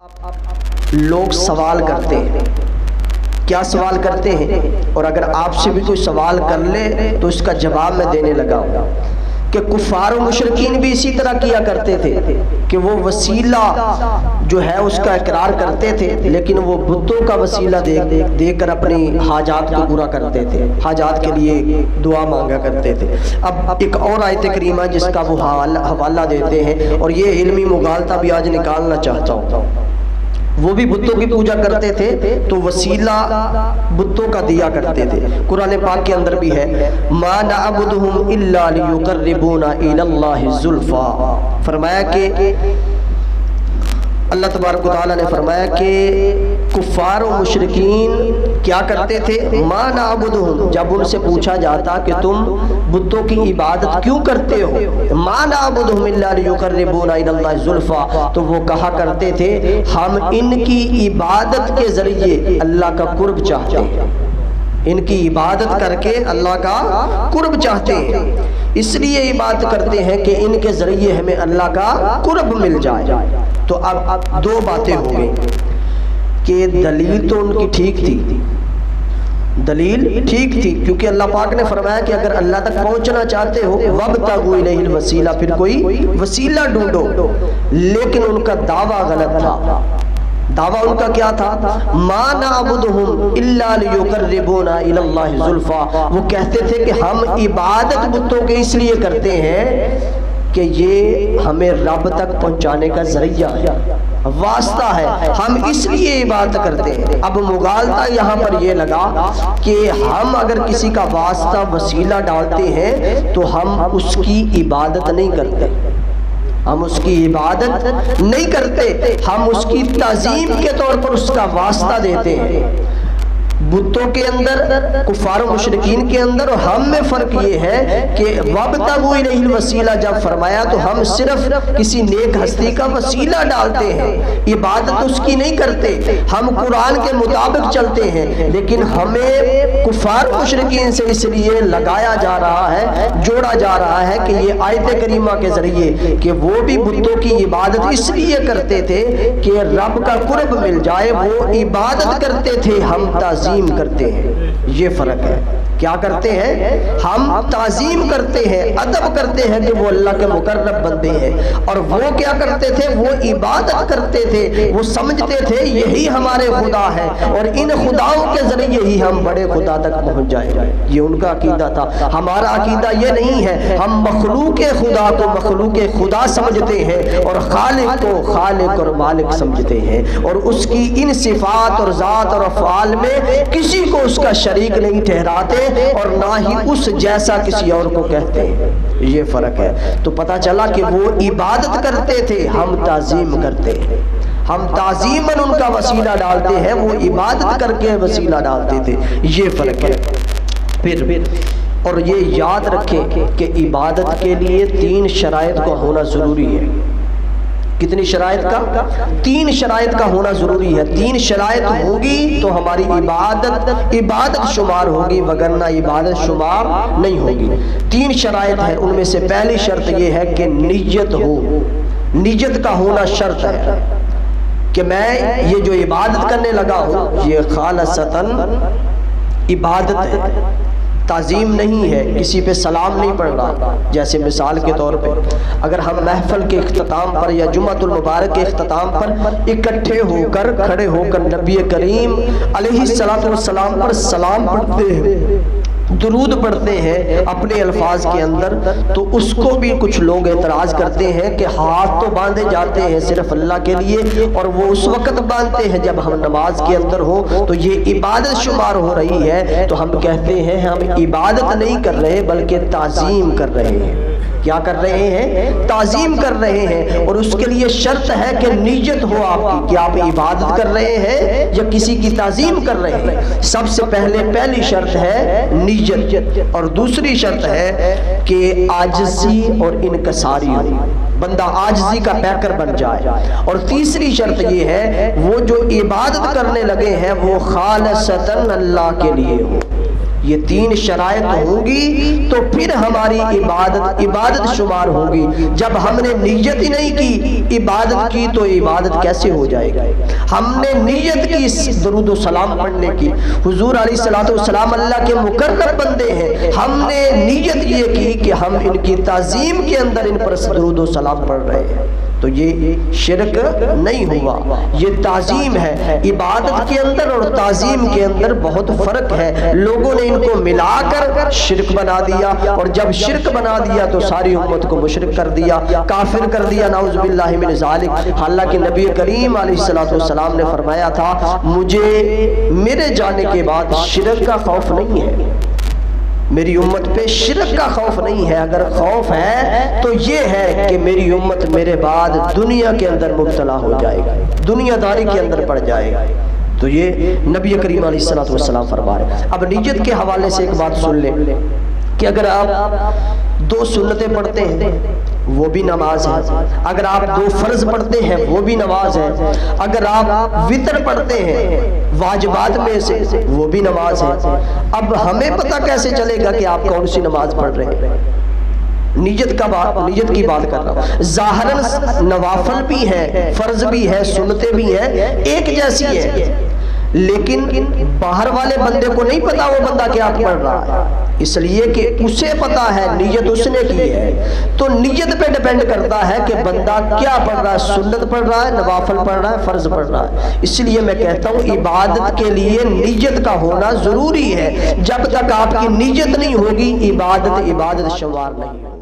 لوگ سوال کرتے ہیں، کیا سوال کرتے ہیں؟ اور اگر آپ سے بھی کوئی سوال کر لے تو اس کا جواب میں دینے لگا ہوں کہ کفار و مشرکین بھی اسی طرح کیا کرتے تھے کہ وہ وسیلہ جو ہے اس کا اقرار کرتے تھے، لیکن وہ بتوں کا وسیلہ دے کر اپنی حاجات کو پورا کرتے تھے، حاجات کے لیے دعا مانگا کرتے تھے۔ اب ایک اور آیت کریمہ جس کا وہ حوالہ دیتے ہیں، اور یہ علمی مغالطہ بھی آج نکالنا چاہتا ہوں۔ وہ بھی بتوں کی پوجا کرتے تھے تو وسیلہ بتوں کا دیا کرتے تھے۔ قرآن پاک کے اندر بھی ہے مَا نَعْبُدُهُمْ إِلَّا لِيُقَرِّبُونَ إِلَى اللَّهِ زُلْفَىٰ، فرمایا کہ اللہ تبارک و تعالیٰ نے فرمایا کہ کفار و مشرکین کیا کرتے تھے؟ مَا نَعْبُدُهُمْ، جب ان سے پوچھا جاتا کہ تم بتوں کی عبادت کیوں کرتے ہو، مَا نَعْبُدُهُمْ إِلَّا لِيُقَرِّبُونَ إِلَى اللَّهِ زُلْفَىٰ، تو وہ کہا کرتے تھے ہم ان کی عبادت کے ذریعے اللہ کا قرب چاہتے ہیں، ان کی عبادت کر کے اللہ کا قرب چاہتے ہیں، اس لیے عبادت کرتے ہیں کہ ان کے ذریعے ہمیں اللہ کا قرب مل جائے۔ تو اب دو باتیں ہو گئی کہ دلیل تو ان کی ٹھیک تھی، دلیل ٹھیک تھی، کیونکہ اللہ پاک نے فرمایا کہ اگر اللہ تک پہنچنا چاہتے ہو وَابْتَغُوا إِلَيْهِ الْوَسِيلَةَ، پھر کوئی وسیلہ ڈھونڈو، لیکن ان کا دعویٰ غلط تھا۔ دعویٰ ان کا کیا تھا؟ مَا نَعْبُدُهُمْ إِلَّا لِيُقَرِّبُونَ إِلَى اللَّهِ زُلْفَىٰ، وہ کہتے تھے کہ ہم عبادت بتوں کے اس لیے کرتے ہیں کہ یہ ہمیں رب تک پہنچانے کا ذریعہ ہے، واسطہ ہے، ہم اس لیے عبادت کرتے ہیں۔ اب مغالطہ یہاں پر یہ لگا کہ ہم اگر کسی کا واسطہ وسیلہ ڈالتے ہیں تو ہم اس کی عبادت نہیں کرتے، ہم اس کی عبادت نہیں کرتے، ہم اس کی تعظیم کے طور پر اس کا واسطہ دیتے ہیں۔ بتوں کے اندر، کفار و مشرکین کے اندر اور ہم میں فرق یہ ہے کہ وَابْتَغُوا إِلَيْهِ الْوَسِيلَةَ جب فرمایا تو ہم صرف کسی نیک ہستی کا وسیلہ ڈالتے ہیں، عبادت اس کی نہیں کرتے، ہم قرآن کے مطابق چلتے ہیں، لیکن ہمیں کفار و مشرکین سے اس لیے لگایا جا رہا ہے، جوڑا جا رہا ہے کہ یہ آیت کریمہ کے ذریعے کہ وہ بھی بتوں کی عبادت اس لیے کرتے تھے کہ رب کا قرب مل جائے، وہ عبادت کرتے تھے، ہم تعظیم کرتے ہیں۔ یہ فرق ہے، کیا کرتے ہیں؟ ہم تعظیم کرتے ہیں، ادب کرتے ہیں کہ وہ اللہ کے مقرب بندے ہیں، اور وہ کیا کرتے تھے؟ وہ عبادت کرتے تھے، وہ سمجھتے تھے یہی ہمارے خدا ہے اور ان خداؤں کے ذریعے ہی ہم بڑے خدا تک پہنچ جائیں گے۔ یہ ان کا عقیدہ تھا۔ ہمارا عقیدہ یہ نہیں ہے، ہم مخلوق خدا کو مخلوق خدا سمجھتے ہیں اور خالق کو خالق اور مالک سمجھتے ہیں، اور اس کی ان صفات اور ذات اور افعال میں کسی کو اس کا شریک نہیں ٹھہراتے اور نہ ہی اس جیسا کسی اور کو کہتے ہیں۔ یہ فرق ہے۔ تو پتہ چلا کہ وہ عبادت کرتے تھے، ہم تعظیم کرتے ہیں، ہم تعظیماً ان کا وسیلہ ڈالتے ہیں، وہ عبادت کر کے وسیلہ ڈالتے تھے۔ یہ فرق ہے۔ پھر اور یہ یاد رکھیں کہ عبادت کے لیے 3 شرائط کا ہونا ضروری ہے۔ کتنی شرائط کا؟ 3 شرائط کا ہونا ضروری ہے۔ 3 شرائط ہوگی تو ہماری عبادت شمار ہوگی، وگرنہ عبادت شمار نہیں ہوگی۔ 3 شرائط ہیں، ان میں سے پہلی شرط یہ ہے کہ نیت ہو، نیت کا ہونا شرط ہے کہ میں یہ جو عبادت کرنے لگا ہوں یہ خالصتاً عبادت ہے، تعظیم نہیں ہے، کسی پہ سلام نہیں پڑھ رہا۔ جیسے مثال کے طور پہ اگر ہم محفل کے اختتام پر یا جمعۃ المبارک کے اختتام پر اکٹھے ہو کر کھڑے ہو کر نبی کریم علیہ السلام پر سلام پڑھتے ہیں، درود پڑھتے ہیں اپنے الفاظ کے اندر، تو اس کو بھی کچھ لوگ اعتراض کرتے ہیں کہ ہاتھ تو باندھے جاتے ہیں صرف اللہ کے لیے، اور وہ اس وقت باندھتے ہیں جب ہم نماز کے اندر ہو، تو یہ عبادت شمار ہو رہی ہے۔ تو ہم کہتے ہیں ہم عبادت نہیں کر رہے بلکہ تعظیم کر رہے ہیں۔ کیا کر رہے ہیں؟ تعظیم کر رہے ہیں، اور اس کے لیے شرط ہے کہ نیت ہو آپ کی کہ آپ عبادت کر رہے ہیں یا کسی کی تعظیم کر رہے ہیں۔ سب سے پہلی شرط ہے نیت، اور دوسری شرط ہے کہ عاجزی اور انکساری ہو، بندہ عاجزی کا پیکر بن جائے، اور تیسری شرط یہ ہے وہ جو عبادت کرنے لگے ہیں وہ خالصتاً اللہ کے لیے ہو۔ یہ 3 شرائط ہوں گی تو پھر ہماری عبادت شمار ہوگی. جب ہم نے نیت ہی نہیں کی عبادت کی تو عبادت کیسے ہو جائے گا؟ ہم نے نیت کی درود و سلام پڑھنے کی، حضور علیہ الصلوۃ والسلام اللہ کے مقرب بندے ہیں، ہم نے نیت یہ کی کہ ہم ان کی تعظیم کے اندر ان پر درود و سلام پڑھ رہے ہیں، تو یہ شرک نہیں ہوا، یہ تعظیم ہے. عبادت کے اندر اور تعظیم کے اندر بہت فرق ہے. لوگوں نے ان کو ملا کر شرک بنا دیا، اور جب شرک بنا دیا تو ساری امت کو مشرک کر دیا، کافر کر دیا، نعوذ باللہ من ذالک. حالانکہ نبی کریم علیہ الصلوۃ والسلام نے فرمایا تھا مجھے میرے جانے کے بعد شرک کا خوف نہیں ہے، میری امت پہ شرک کا خوف نہیں ہے. اگر خوف ہے تو یہ ہے کہ میری امت میرے بعد دنیا کے اندر مبتلا ہو جائے گا، دنیا داری کے اندر پڑ جائے گا. تو یہ نبی کریم علیہ الصلوۃ والسلام فرما رہے ہیں. اب نیت کے حوالے سے ایک بات سن لیں کہ اگر آپ 2 سنتیں پڑھتے ہیں وہ بھی نماز ہے، اگر آپ 2 فرض پڑھتے ہیں وہ بھی نماز ہے، اگر آپ وتر پڑھتے ہیں واجبات میں سے وہ بھی نماز ہے. اب ہمیں پتہ کیسے چلے گا کہ آپ کون سی نماز پڑھ رہے ہیں؟ نیت کی بات کر رہا ہوں. ظاہراً نوافل بھی ہے، فرض بھی ہے، سنتیں بھی ہیں، ایک جیسی ہے، لیکن باہر والے بندے کو نہیں پتا وہ بندہ کیا پڑھ رہا ہے، اس لیے کہ اسے پتا ہے نیت اس نے کی ہے. تو نیت پہ ڈیپینڈ کرتا ہے کہ بندہ کیا پڑھ رہا ہے، سنت پڑھ رہا ہے، نوافل پڑھ رہا ہے، فرض پڑھ رہا ہے. اس لیے میں کہتا ہوں عبادت کے لیے نیت کا ہونا ضروری ہے. جب تک آپ کی نیت نہیں ہوگی عبادت شمار نہیں.